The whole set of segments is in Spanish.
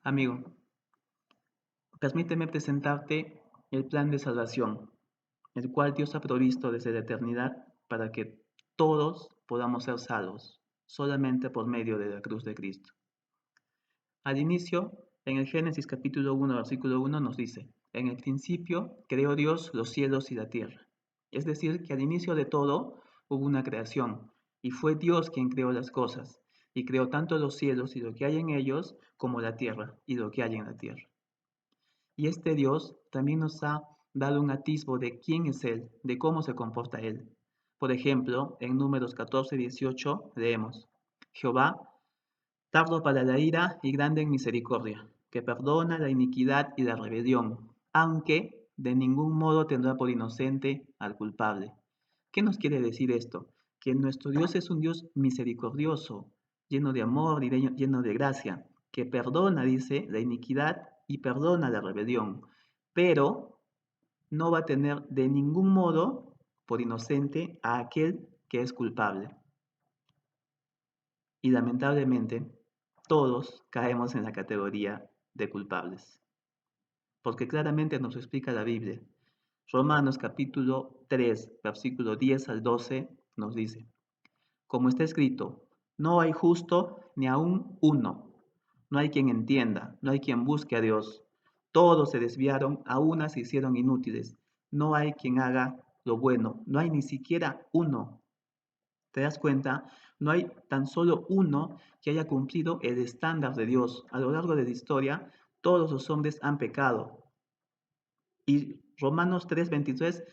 Amigo, permíteme presentarte el plan de salvación, el cual Dios ha provisto desde la eternidad para que todos podamos ser salvos, solamente por medio de la cruz de Cristo. Al inicio, en el Génesis capítulo 1, versículo 1 nos dice, en el principio creó Dios los cielos y la tierra. Es decir, que al inicio de todo hubo una creación, y fue Dios quien creó las cosas, y creó tanto los cielos y lo que hay en ellos, como la tierra y lo que hay en la tierra. Y este Dios también nos ha dado un atisbo de quién es Él, de cómo se comporta Él. Por ejemplo, en Números 14:18 leemos, Jehová, tardo para la ira y grande en misericordia, que perdona la iniquidad y la rebelión, aunque de ningún modo tendrá por inocente al culpable. ¿Qué nos quiere decir esto? Que nuestro Dios es un Dios misericordioso, lleno de amor y lleno de gracia, que perdona, dice, la iniquidad y perdona la rebelión, pero no va a tener de ningún modo por inocente a aquel que es culpable. Y lamentablemente, todos caemos en la categoría de culpables, porque claramente nos explica la Biblia. Romanos capítulo 3, versículo 10 al 12 nos dice, como está escrito, no hay justo ni aún uno, no hay quien entienda, no hay quien busque a Dios. Todos se desviaron, a una se hicieron inútiles. No hay quien haga lo bueno, no hay ni siquiera uno. ¿Te das cuenta? No hay tan solo uno que haya cumplido el estándar de Dios. A lo largo de la historia, todos los hombres han pecado. Y Romanos 3:23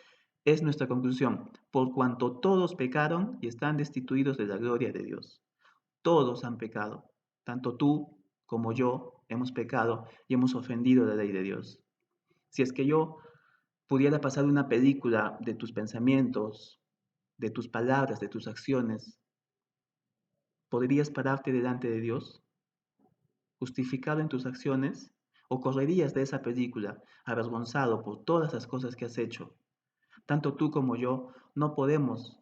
es nuestra conclusión. Por cuanto todos pecaron y están destituidos de la gloria de Dios. Todos han pecado. Tanto tú como yo hemos pecado y hemos ofendido la ley de Dios. Si es que yo pudiera pasar una película de tus pensamientos, de tus palabras, de tus acciones, ¿podrías pararte delante de Dios, justificado en tus acciones? ¿O correrías de esa película, avergonzado por todas las cosas que has hecho? Tanto tú como yo no podemos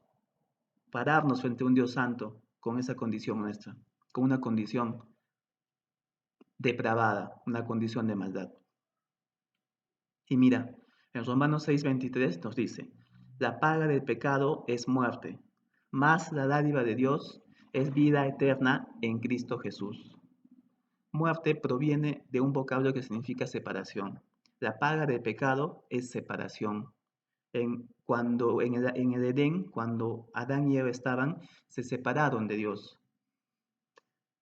pararnos frente a un Dios santo con esa condición nuestra, con una condición depravada, una condición de maldad. Y mira, en Romanos 6:23 nos dice, la paga del pecado es muerte, mas la dádiva de Dios es vida eterna en Cristo Jesús. Muerte proviene de un vocablo que significa separación. La paga del pecado es separación. En el Edén, cuando Adán y Eva estaban, se separaron de Dios.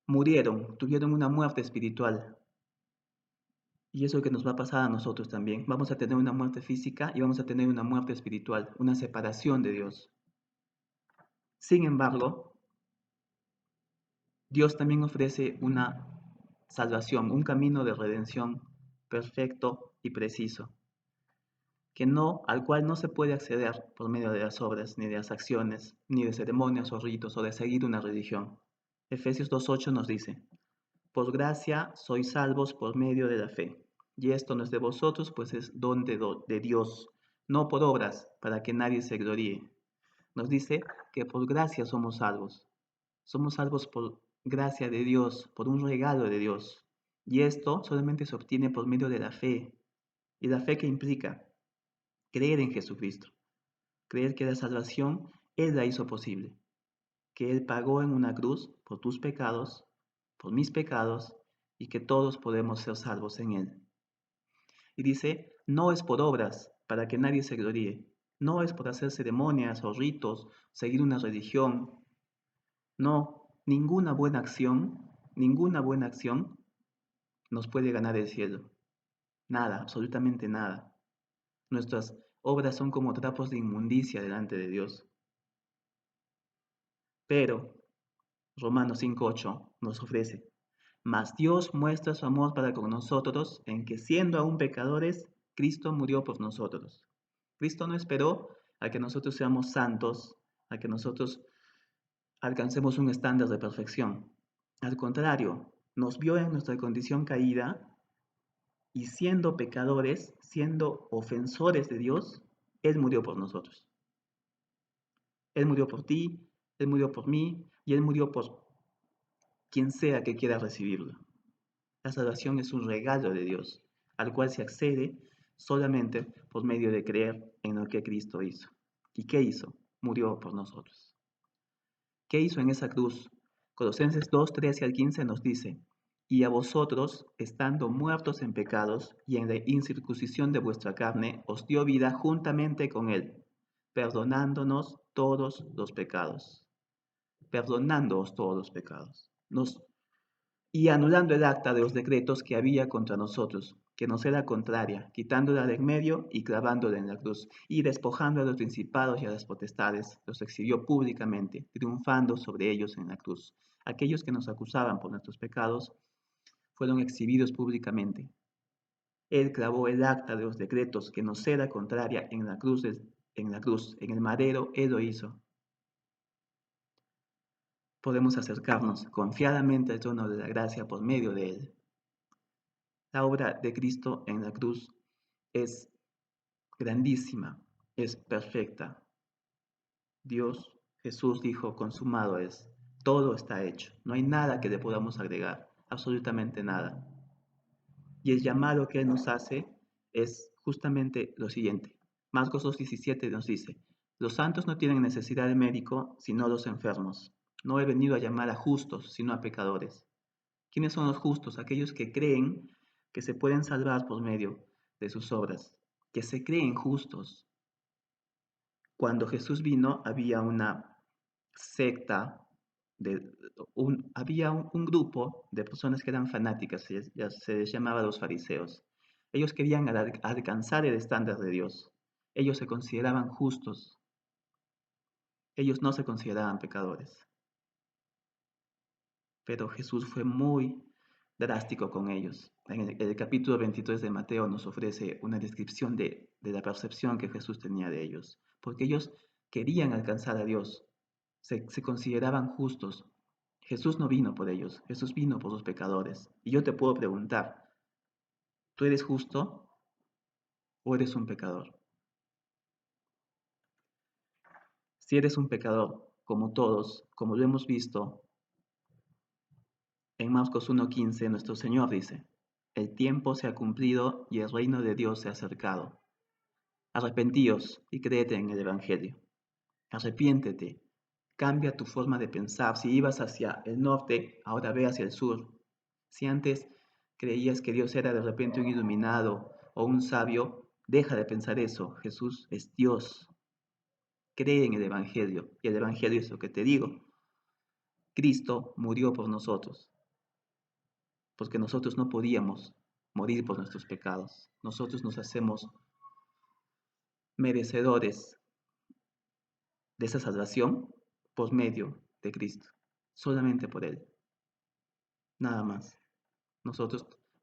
Murieron, tuvieron una muerte espiritual. Y eso es lo que nos va a pasar a nosotros también. Vamos a tener una muerte física y vamos a tener una muerte espiritual, una separación de Dios. Sin embargo, Dios también ofrece una salvación, un camino de redención perfecto y preciso, al cual no se puede acceder por medio de las obras, ni de las acciones, ni de ceremonias o ritos, o de seguir una religión. Efesios 2:8 nos dice, por gracia sois salvos por medio de la fe. Y esto no es de vosotros, pues es don de Dios, no por obras, para que nadie se gloríe. Nos dice que por gracia somos salvos. Somos salvos por gracia de Dios, por un regalo de Dios. Y esto solamente se obtiene por medio de la fe. ¿Y la fe que implica? Creer en Jesucristo. Creer que la salvación Él la hizo posible. Que Él pagó en una cruz por tus pecados, por mis pecados, y que todos podemos ser salvos en Él. Y dice, no es por obras, para que nadie se gloríe. No es por hacer ceremonias o ritos, seguir una religión. No, ninguna buena acción nos puede ganar el cielo. Nada, absolutamente nada. Nuestras obras son como trapos de inmundicia delante de Dios. Pero Romanos 5:8 nos ofrece, mas Dios muestra su amor para con nosotros en que siendo aún pecadores, Cristo murió por nosotros. Cristo no esperó a que nosotros seamos santos, a que nosotros alcancemos un estándar de perfección. Al contrario, nos vio en nuestra condición caída y siendo pecadores, siendo ofensores de Dios, Él murió por nosotros. Él murió por ti, Él murió por mí y Él murió por quien sea que quiera recibirlo. La salvación es un regalo de Dios, al cual se accede solamente por medio de creer en lo que Cristo hizo. ¿Y qué hizo? Murió por nosotros. ¿Qué hizo en esa cruz? Colosenses 2, 13 al 15 nos dice, y a vosotros, estando muertos en pecados y en la incircuncisión de vuestra carne, os dio vida juntamente con él, perdonándonos todos los pecados, perdonándoos todos los pecados, y anulando el acta de los decretos que había contra nosotros, que nos era contraria, quitándola de en medio y clavándola en la cruz, y despojando a los principados y a las potestades, los exhibió públicamente, triunfando sobre ellos en la cruz. Aquellos que nos acusaban por nuestros pecados fueron exhibidos públicamente. Él clavó el acta de los decretos que nos era contraria en la cruz, en el madero, Él lo hizo. Podemos acercarnos confiadamente al trono de la gracia por medio de Él. La obra de Cristo en la cruz es grandísima, es perfecta. Dios, Jesús dijo, consumado es, todo está hecho, no hay nada que le podamos agregar, absolutamente nada. Y el llamado que Él nos hace es justamente lo siguiente. Marcos 2:17 nos dice, los santos no tienen necesidad de médico, sino los enfermos. No he venido a llamar a justos, sino a pecadores. ¿Quiénes son los justos? Aquellos que creen que se pueden salvar por medio de sus obras, que se creen justos. Cuando Jesús vino, había una secta, había un grupo de personas que eran fanáticas, se les llamaba los fariseos. Ellos querían alcanzar el estándar de Dios. Ellos se consideraban justos. Ellos no se consideraban pecadores. Pero Jesús fue muy drástico con ellos. En el capítulo 23 de Mateo nos ofrece una descripción de la percepción que Jesús tenía de ellos, porque ellos querían alcanzar a Dios, se consideraban justos. Jesús no vino por ellos, Jesús vino por los pecadores. Y yo te puedo preguntar, ¿tú eres justo o eres un pecador? Si eres un pecador, como todos, como lo hemos visto, en Marcos 1:15 nuestro Señor dice, el tiempo se ha cumplido y el reino de Dios se ha acercado. Arrepentíos y créete en el Evangelio. Arrepiéntete, cambia tu forma de pensar. Si ibas hacia el norte, ahora ve hacia el sur. Si antes creías que Dios era de repente un iluminado o un sabio, deja de pensar eso. Jesús es Dios. Cree en el Evangelio. Y el Evangelio es lo que te digo. Cristo murió por nosotros, porque nosotros no podíamos morir por nuestros pecados. Nosotros nos hacemos merecedores de esa salvación por medio de Cristo, solamente por Él, nada más.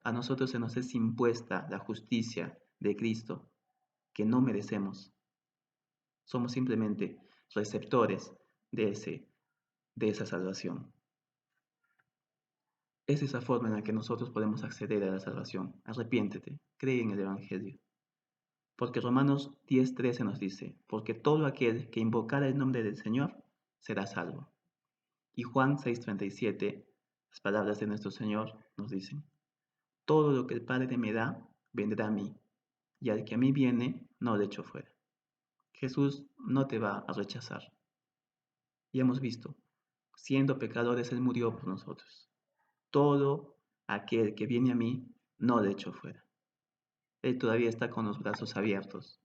A nosotros se nos es impuesta la justicia de Cristo que no merecemos. Somos simplemente receptores de esa salvación. Es esa forma en la que nosotros podemos acceder a la salvación. Arrepiéntete, cree en el Evangelio. Porque Romanos 10:13 nos dice, porque todo aquel que invocara el nombre del Señor será salvo. Y Juan 6:37, las palabras de nuestro Señor nos dicen, todo lo que el Padre me da, vendrá a mí, y al que a mí viene, no le echo fuera. Jesús no te va a rechazar. Y hemos visto, siendo pecadores, Él murió por nosotros. Todo aquel que viene a mí, no le echo fuera. Él todavía está con los brazos abiertos,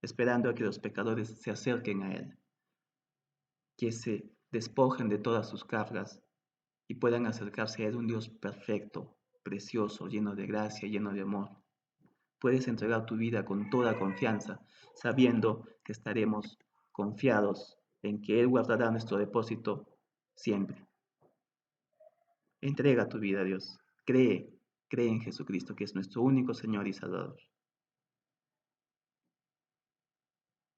esperando a que los pecadores se acerquen a Él, que se despojen de todas sus cargas y puedan acercarse a Él, un Dios perfecto, precioso, lleno de gracia, lleno de amor. Puedes entregar tu vida con toda confianza, sabiendo que estaremos confiados en que Él guardará nuestro depósito siempre. Entrega tu vida a Dios. Cree en Jesucristo, que es nuestro único Señor y Salvador.